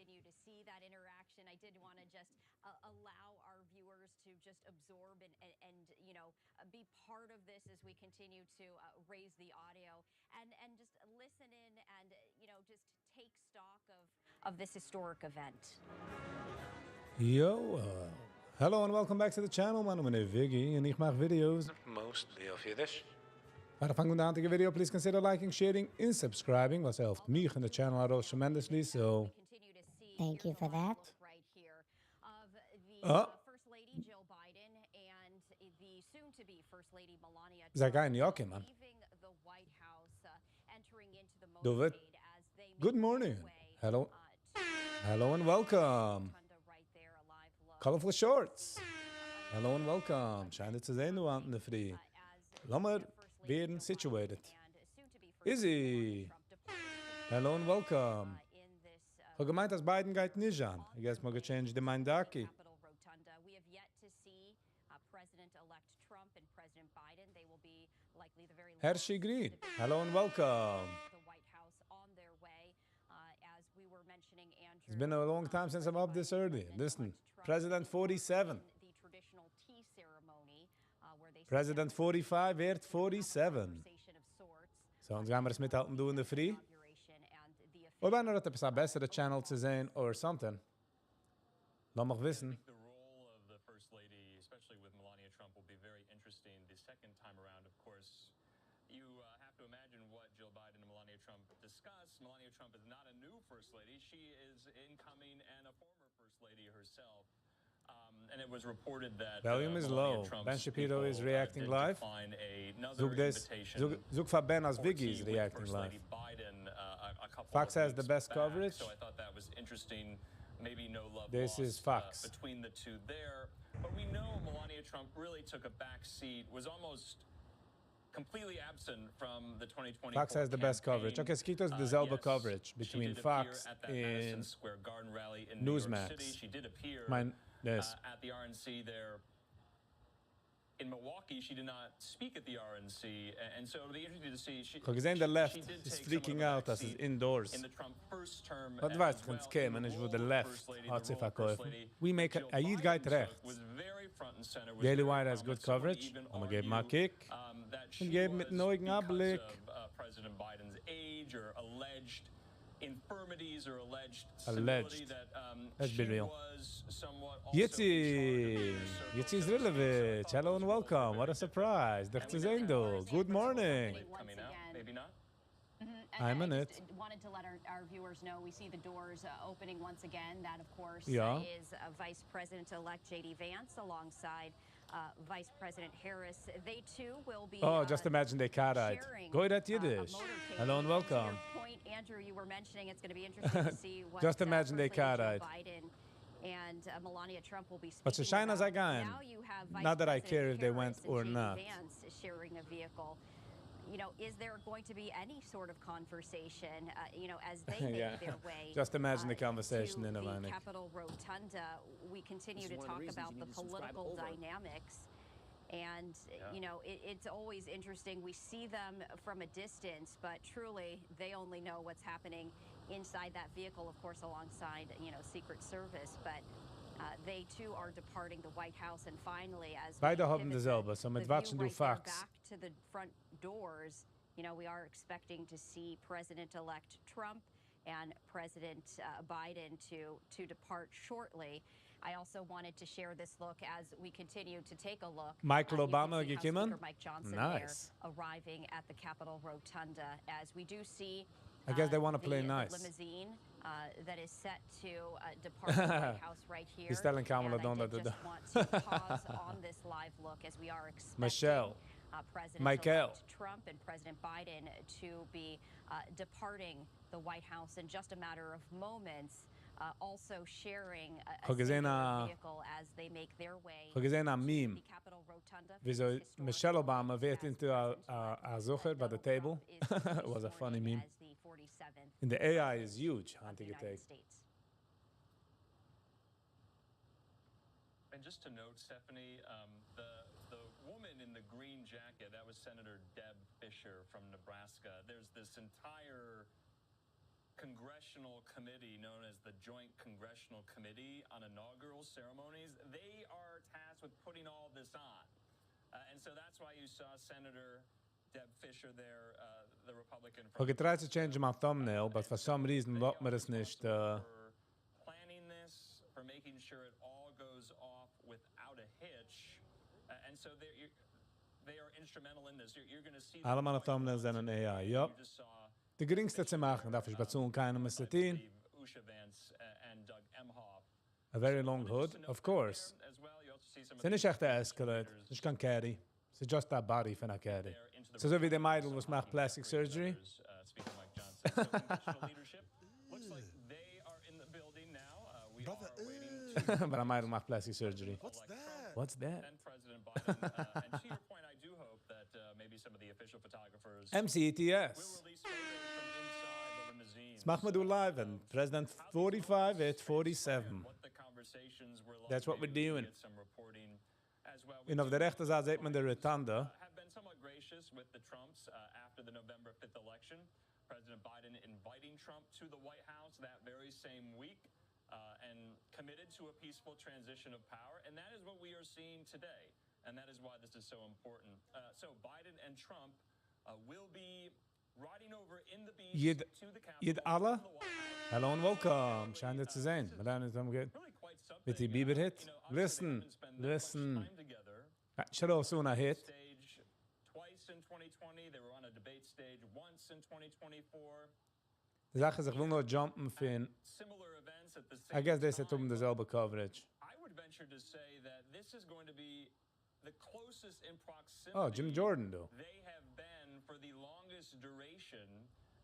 continue to see that interaction. I did want to just allow our viewers to just absorb and be part of this as we continue to raise the audio and just listen in and just take stock of this historic event. Yo, hello and welcome back to the channel. Mijn naam is Viggy and ik maak video's mostly of Yiddish. Maar de vangen aan de video, please consider liking, sharing, and subscribing. Was helpt me and the channel out tremendously. So thank you for that. First Lady Jill Biden and the soon-to-be First Lady Melania Zij gaan niet ook, man. leaving the White House, entering into the David, motorcade as they good morning. Hello, hello and welcome. Colorful shorts. Hello and welcome. Schijnt het te zijn nu aan de vrije. Laat maar weer situated. Easy. Hello and welcome. Gemeint als Biden gaat niet aan. I guess we change the mind daki. We have yet to see President-elect Trump and President Biden. They will be likely the very Hershey Green. Hello and welcome. The White House on their way. As we were mentioning, Andrew, It's been a long time since I'm up this early. Listen, President 47. The traditional tea ceremony, where they President 45 werd 47. So, ons gaan we eens met helpen doen in de free. Of bijna dat het een betere channel te zijn or something. Laat me wissen. The role of the First Lady, especially with Melania Trump, will be very interesting the second time around, of course. You have to imagine what Jill Biden and Melania Trump discuss. Melania Trump is not a new First Lady. She is incoming and a former First Lady herself. And it was reported that Volume is low. Ben Shapiro is reacting live. Zoek van Ben als Viggy is reacting live. Fox has the best coverage. So I thought that was interesting. Maybe no love This is Fox. Between the two there. But we know Melania Trump really took a back seat, was almost completely absent from the 2024 Fox has the best campaign. coverage. Okay, Skitos the Zelba Yes, coverage between Fox at that and Madison Square Garden rally in New York Newsmax. City. She did appear Yes. at the RNC there in Milwaukee. She did not speak at the RNC, and so it'll be interesting to see. Gezien the left is freaking out as is indoors. In the Trump first term. Wat weiß ich, wenn's käme, wenn ich wo the left hat sie verkaufen. We make a Ayid geht rechts. Daily Wire has good coverage. I'm gonna give him a kick. Und geben mit neuem Abblick. President Biden's age or alleged infirmities or alleged that let's be real. Yitzi Zrilevich, hello and welcome. What a surprise. Good morning. Coming out, maybe not. I'm in it. Wanted to let our viewers know we see the doors opening once again. That, of course, is Vice President-elect J.D. Vance alongside Vice President Harris. They too will be. Oh, just imagine they carried. Go ahead, Yiddish. Hello and welcome. To your point, Andrew, you were mentioning it's going to be interesting to see what. Just imagine they carried. Biden and Melania Trump will be speaking. But shine as I can. Now you have Vice Not that I President care if they Harris went or and not. J.D. Vance sharing a vehicle. Is there going to be any sort of conversation, as they make their way? Just imagine the conversation to in a the minute. Capitol Rotunda. We continue to talk about the political dynamics. And, it's always interesting. We see them from a distance, but truly they only know what's happening inside that vehicle, of course, alongside, Secret Service. But they too are departing the White House, and finally, as beide haben dezelfde, so mit watchen du Fox. Back to the front doors, we are expecting to see President-elect Trump and President Biden to depart shortly. I also wanted to share this look as we continue to take a look. Michael Obama Speaker Mike Johnson nice. there arriving at the Capitol Rotunda, as we do see. I guess they want to play the nice. Limousine that is set to depart the White House right here. He's telling Kamala and I don't just want to pause on this live look as we are expecting President Trump and President Biden to be departing the White House in just a matter of moments. Also sharing a vehicle as they make their way to the Capitol Rotunda. Wieso Michelle Obama wird into a Zucher by the table. It was a funny meme. And the AI is huge. And just to note, Stephanie, the woman in the green jacket, that was Senator Deb Fischer from Nebraska. There's this entire congressional committee known as the Joint Congressional Committee on Inaugural Ceremonies. They are tasked with putting all this on. And so that's why you saw Senator Deb Fischer there, the Republican from... Okay, tried to change my thumbnail, but for some reason, what mir das nicht... planning this, for making sure it all goes off without a hitch. And so they are instrumental in this. You're going to see... Alle meine Thumbnails sind an AI, ja. Die geringste zu machen, darf ich bezahlen keinem mit Satin. A very long hood, of course. Sie nicht echt der Escalade. Ich kann carry. It's just that body for a carry. So wie der Meidl was macht plastic surgery. But a Meidl macht plastic surgery. What's that? MCETS. Das machen wir do live and President 45 at 47. That's what we're doing. Und auf der rechten Seite sieht man der Rotunda. Have been somewhat gracious with the Trumps after the November 5th election. President Biden inviting Trump to the White House that very same week and committed to a peaceful transition of power. And that is what we are seeing today. And that is why this is so important. So Biden and Trump will be riding over in the beach to the Capitol. Alle? Hello and welcome. Schön, dich zu sehen. Mit die Bieber-Hit. Listen. Shut up, soon a hit. Twice in 2020, they were on a debate stage once in 2024. Die Sache ist, ich will nur jumpen für... Similar events at the I same guess they said time. dieselbe coverage. I would venture to say that this is going to be the closest in proximity Oh, Jim Jordan, though. they have been for the longest duration,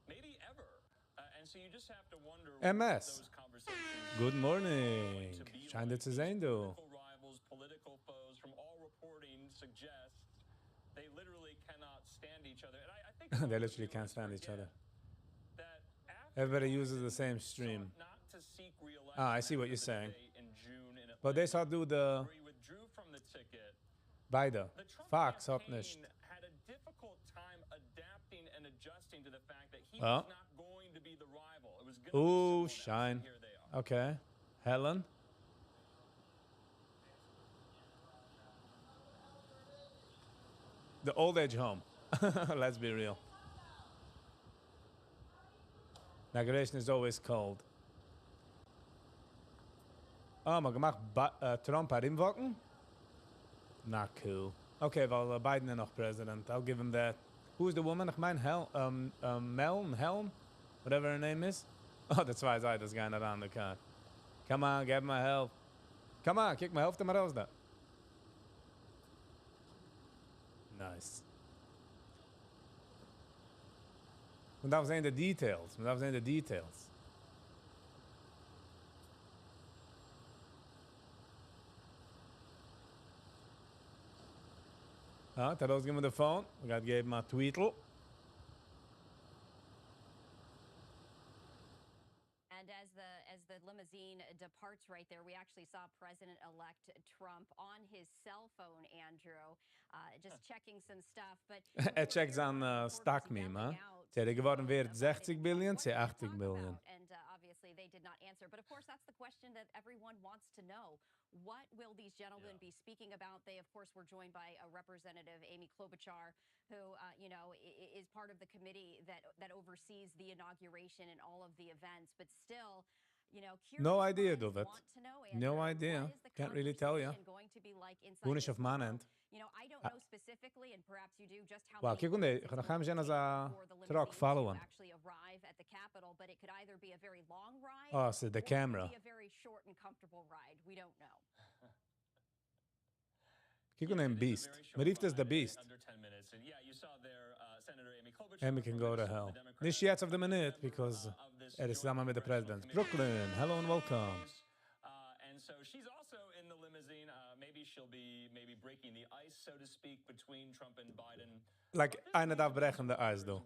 maybe ever. And so you just have to wonder what MS. those conversations Good morning. to be Schön, like. dich zu sehen, du. Political rivals, political foes, from all reporting suggests they literally cannot stand each other. And I think They literally can't stand each other. that after Everybody uses the same stream. not to seek re-election Ah, I see what you're after the saying. debate in June in But they Atlanta, saw do the... where he withdrew from the ticket. Beide. The Trump Fox hat campaign nicht. had a difficult time adapting and adjusting to the fact that he Oh. was not going to be the rival. It was going to Ooh, be someone else, shine. and here they are. Okay. Helen? The old age home. Let's be real. Inauguration is always cold. Oh, maar gemacht Trump herinwakken? Not cool. Okay, well, Biden is nog president. I'll give him that. Who's the woman? Ich mein, Helm? Whatever her name is. Oh, that's why I das going around the car. Come on, give my help. Come on, kick my help to my raus da. Nice. Und dat zijn de details. Ah, dat give me the phone. We got to give my tweetle. And as the limousine departs right there, we actually saw President-elect Trump on his cell phone, Andrew, just checking some stuff. But Checkt zijn stock meme, hè? Ze hadden geworden weer 60 billion, ze 80 billion. And obviously they did not answer. But of course, that's the question that everyone wants to know. What will these gentlemen be speaking about? They, of course, were joined by Representative Amy Klobuchar, who, is part of the committee that oversees the inauguration and all of the events. But still, No idea, curious Dovet. minds want to know, No Andrew, idea. what is the Can't really tell ya. conversation going to be like inside Hoe is this of mijn tunnel? end? I don't know specifically, and perhaps you do, just how Well, many kijk hoe minutes nee, it's dan gaan we going to zien als take for the truck limousine to followen. actually arrive at the Capitol, but it could either be a very long ride Oh, so the or it camera. could be a very short and comfortable ride. We don't know. Kijk hoe een beast. Maar heeft is de beast. Under 10 minutes. And yeah, you saw there Senator Amy Klobuchar. Amy can go to hell. Nicht jetzt of the minute, because is samen met de president. Brooklyn, hello and welcome. And so she's also in the limousine. Maybe she'll be breaking the ice, so to speak, between Trump and Biden. Like, eine darf brechen de ijs, though.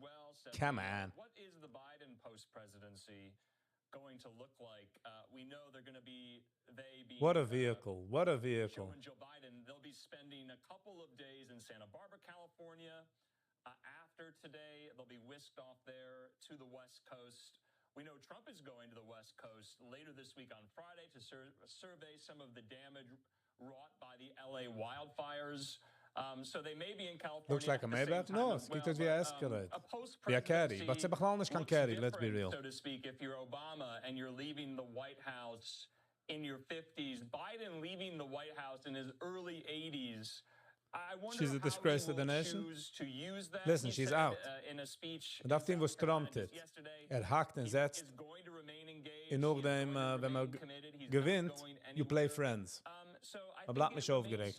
Come on. What is the Biden post-presidency going to look like? We know they're going to be, What a vehicle. What a vehicle. showing Joe Biden, they'll be spending a couple of days in Santa Barbara, California. After today, they'll be whisked off there to the West Coast, We know Trump is going to the West Coast later this week on Friday to survey some of the damage wrought by the LA wildfires. So they may be in California. Looks like a Maybach. No, it's good via Escalade. Via carry. But it's a carry, let's be real. So to speak, if you're Obama and you're leaving the White House in your 50s, Biden leaving the White House in his early 80s, I wonder she's a disgrace to the nation. Listen, she's out. Und auf dem, was Trump tut, hakt und setzt. Und nachdem, wenn man gewinnt, you play friends. Man bleibt nicht aufgeregt.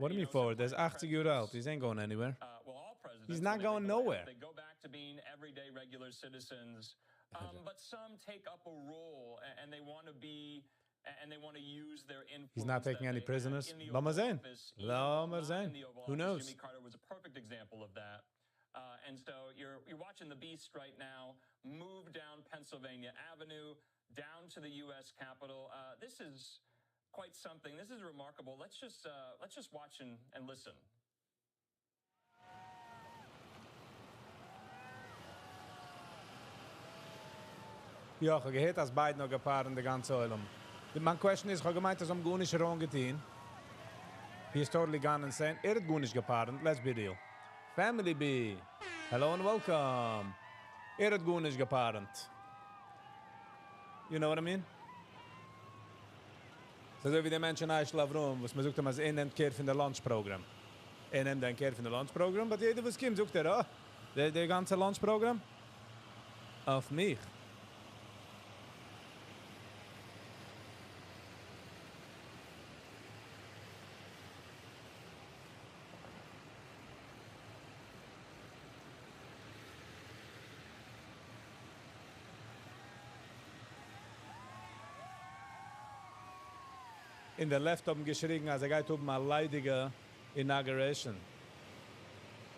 What do you mean forward? There's 80 years old. He ain't going anywhere. He's not going nowhere. They go back to being everyday regular citizens. But some take up a role, and they want to be, and they want to use their influence. He's not taking any prisoners. Laat maar zijn. Who knows? Jimmy Carter was a perfect example of that. And so you're watching the beast right now move down Pennsylvania Avenue, down to the U.S. Capitol. This is quite something. This is remarkable. Let's just watch and listen. Ja, ich habe gehört, dass beide noch gepaaren die ganze Eulung. My question is, ich habe gemeint, dass gut nicht wrong getan. He is totally gone insane. Hat gut nicht gepaaren, let's be real. Family B, hello and welcome. Hat gut nicht gepaaren. You know what I mean? So wie die Menschen in Lavrum, was man sagt, als nimmt keer von der Lunchprogramm. Nimmt ein keer von der Lunchprogramm, aber jeder, was kommt, sagt der ganze Lunchprogramm? Auf mich. In der Left haben geschrien, als geht eine leidige Inauguration.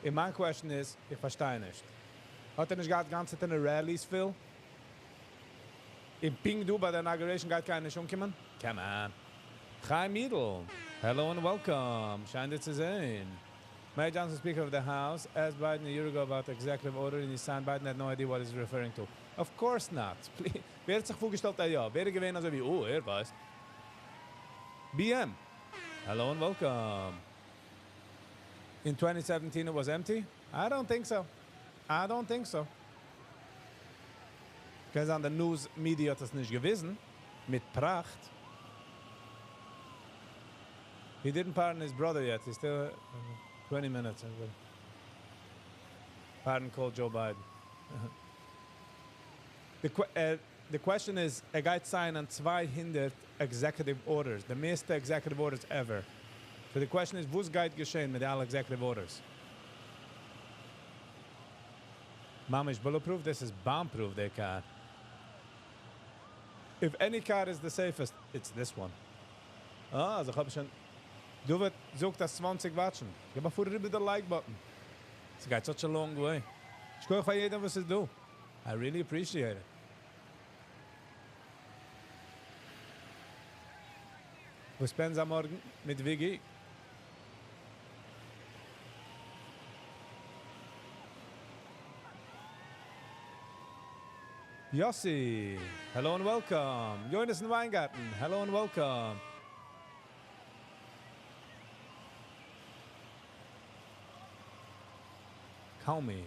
And my question is, ich verstehe nicht. Hat nicht gerade die ganze Zeit eine Rallies viel? In Ping Du bei der Inauguration geht keiner schon kommen? Come on. Chaim Miedl, hello and welcome. Schön, dich zu sehen. Mary Johnson, Speaker of the House, asked Biden a year ago about the executive order and he signed. Biden had no idea what he's referring to. Of course not. Wer hat sich vorgestellt, ja? Wer gewinnt also wie, weiß. BM, hello and welcome. In 2017 it was empty? I don't think so. Because on the news media hat es nicht gewesen. Mit Pracht. He didn't pardon his brother yet. He's still 20 minutes. Pardon called Joe Biden. The question is, geht sign on 200 executive orders, the meeste executive orders ever. So the question is, was geht geschehen mit all executive orders? Mama is bulletproof, this is bomb-proof, their car. If any car is the safest, it's this one. Also ich habe schon... Du wird sucht das 20 watschen. Gib mal vor rüber den Like-Button. Es geht such a long way. Ich gucke für jeden, was es do. I really appreciate it. Wir spenden am Morgen mit Viggy. Yossi, hello and welcome. Join us in Weingarten, hello and welcome. Kaumi.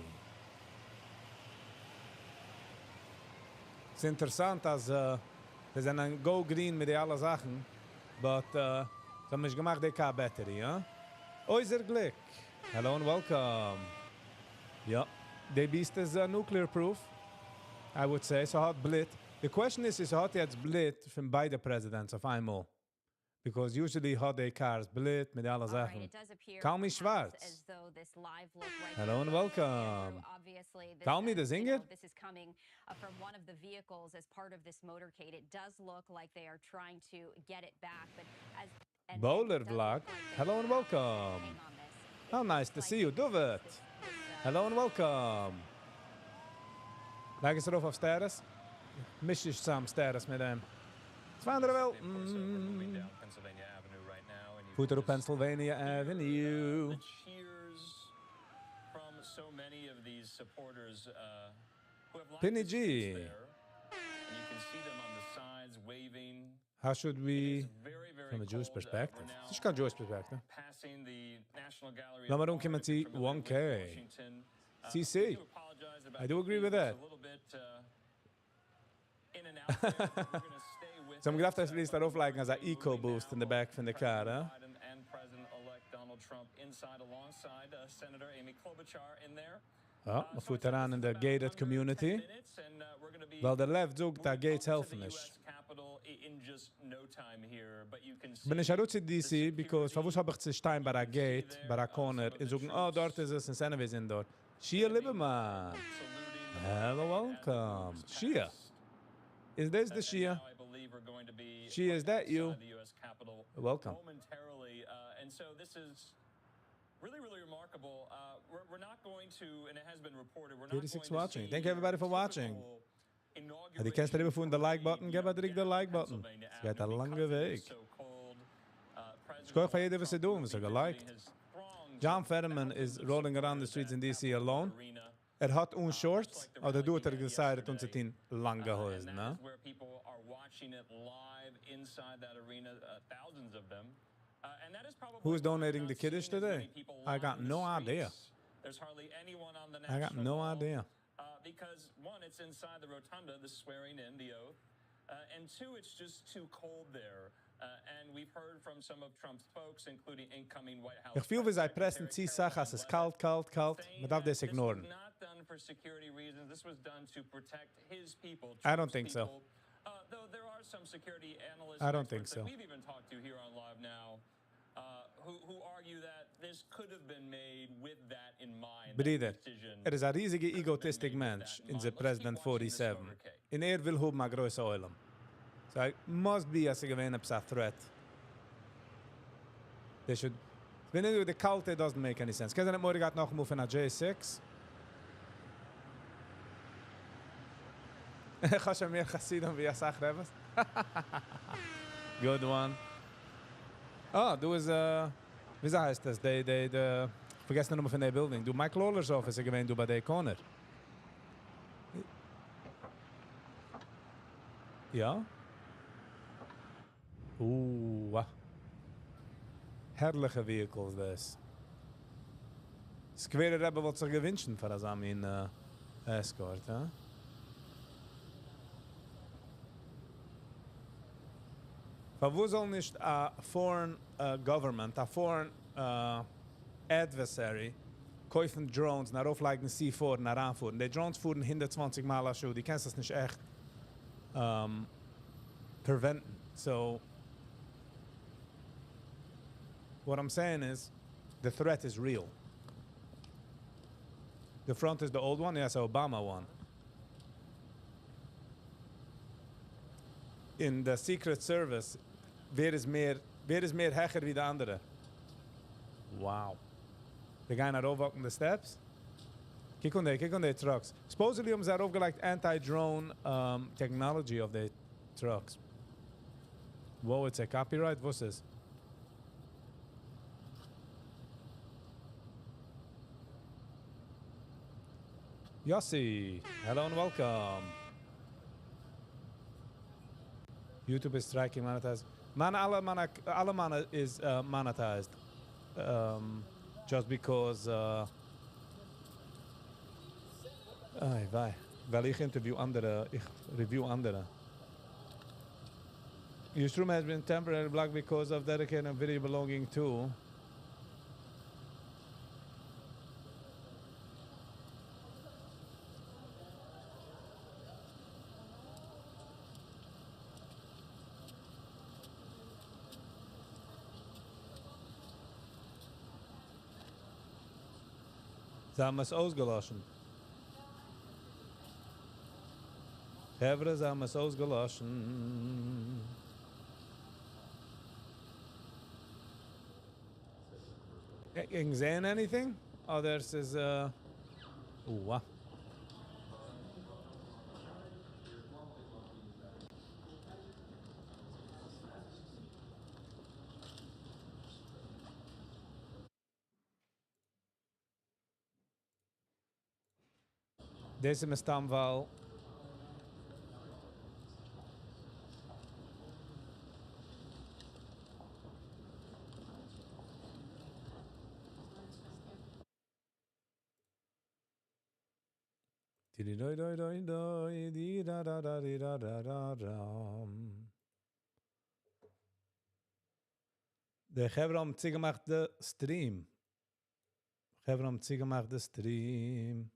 Es ist interessant, dass wir sind ein Go-Green mit allen Sachen. But, so haben wir gemacht, die Car-Battery, ja? Unser Glück. Hello and welcome. Ja, die Beast is nuclear-proof, I would say. So hat Blit. The question is hat jetzt Blit von beiden Presidents auf einmal? Because usually hat die Cars Blit mit allen Sachen. Kaum ist schwarz. Hello and welcome. Tell me the singer. This is coming from one of the vehicles as part of this motorcade. It does look like they are trying to get it back, but as Bowler Vlog. Hello and welcome. How nice to see you, Duvet. Hello and welcome. Leg eens erop auf Sterres. Mis je samen Sterres met hem. Vanderwel. Voet op Pennsylvania Avenue. so many of these supporters who have Penny lined the G. streets there, and you can see them on the sides waving. How should It we, is very, very from a Jewish cold. perspective? We're now It's kein Jewish perspective. passing the National Gallery Laat of maar Art, omkomen if you're met die familiar 1K. with Washington. CC. We do apologize about I do the agree heat. with It's that. a little bit in and out there, but we're going to stay with So I'm it. gedacht, dass wir es darauf legen als ein Eco-Boost in the back von der Car, President huh? Biden and President-elect Donald Trump inside alongside Senator Amy Klobuchar in there. Ja, man fuhrt daran in der gated community. Weil der Left sagt, da gates helfen nicht. Bin ich auch in DC, because verwus hab ich zu stein bei der Gate, bei der Corner, und sagen, oh, dort ist es, und wir sind dort. Shia Lieberman. Hello, welcome. Shia. Is this the Shia? Shia, is that you? Welcome. Momentarily, and so this is really, really remarkable. We're not going to, and it has been reported, we're not going 36 to watching. see Thank you everybody for watching. Die kennst du lieber von der Like-Button? Gib mal direkt den Like-Button. Es geht ein langer Weg. Ich gucke für jeder, was sie tun, was er geliked. John Fetterman is rolling around the streets in DC alone. Hat shorts, oder du hat decided, uns zu in lange Hosen, ne? Where people are watching it live inside that arena, thousands of them. And that is probably Who's donating the Kiddush today? I got no idea. There's hardly anyone on the I national got no wall, idea. Because one, it's inside the rotunda, the swearing in, the oath, and two, it's just too cold there. And we've heard from some of Trump's folks, including incoming White House. Ich fühle, wie sie pressen, sie sagen, es ist kalt. Man darf das ignoren. This was not done for security reasons. This was done to protect his people. I don't think so. Though there are some security analysts. I don't think experts so. that we've even talked to here on Live Now, who argue that this could have been made with that in mind. Brüder, ist ein riesiger egotistic Mensch in der President 47. Und will haben eine große Eulam. So it must be as a gewähne a threat. They should... Wenn du the cult, it doesn't make any sense. Kennst du nicht morgen geht noch auf einer J6? Ich habe schon mehr Chassidim wie Asach Rebes. Good one. Oh, du ist, wie heißt das? Ich vergesse die Nummer von der Building. Du, Mike Lawler's Office, ich gewähne du bei der Corner. Ja? Herrliche Vehicles, das. Square Rebbe wollte sich gewünschen für das Amin Escort, ja? Wo soll nicht a foreign government, a foreign adversary kaufen Drones, nach aufleigen C4, nach anfuhren? Die Drones fuhren 120 Mal a Schuh, die kannst das nicht echt preventen. So, what I'm saying is, the threat is real. The front is the old one, yes, Obama one. In the Secret Service, wer is meer hecher wie der andere? Wow. The guy not overwalking the steps? Kijk on the trucks. Supposedly, ze aufgelegt anti-drone technology of the trucks. Whoa, it's a copyright? What's this? Yossi, hello and welcome. YouTube is striking monetized. Alle mana is monetized. Just because weil ich interview andere, ich review andere. Your stream has been temporarily blocked because of dedicated video belonging to Sie haben es ausgelöschen. Hevre, sie haben es ausgelöschen. Can you say anything? Others is, ooh, deze mestam wel. De Chevron gemacht de stream. Chevron gemacht de stream.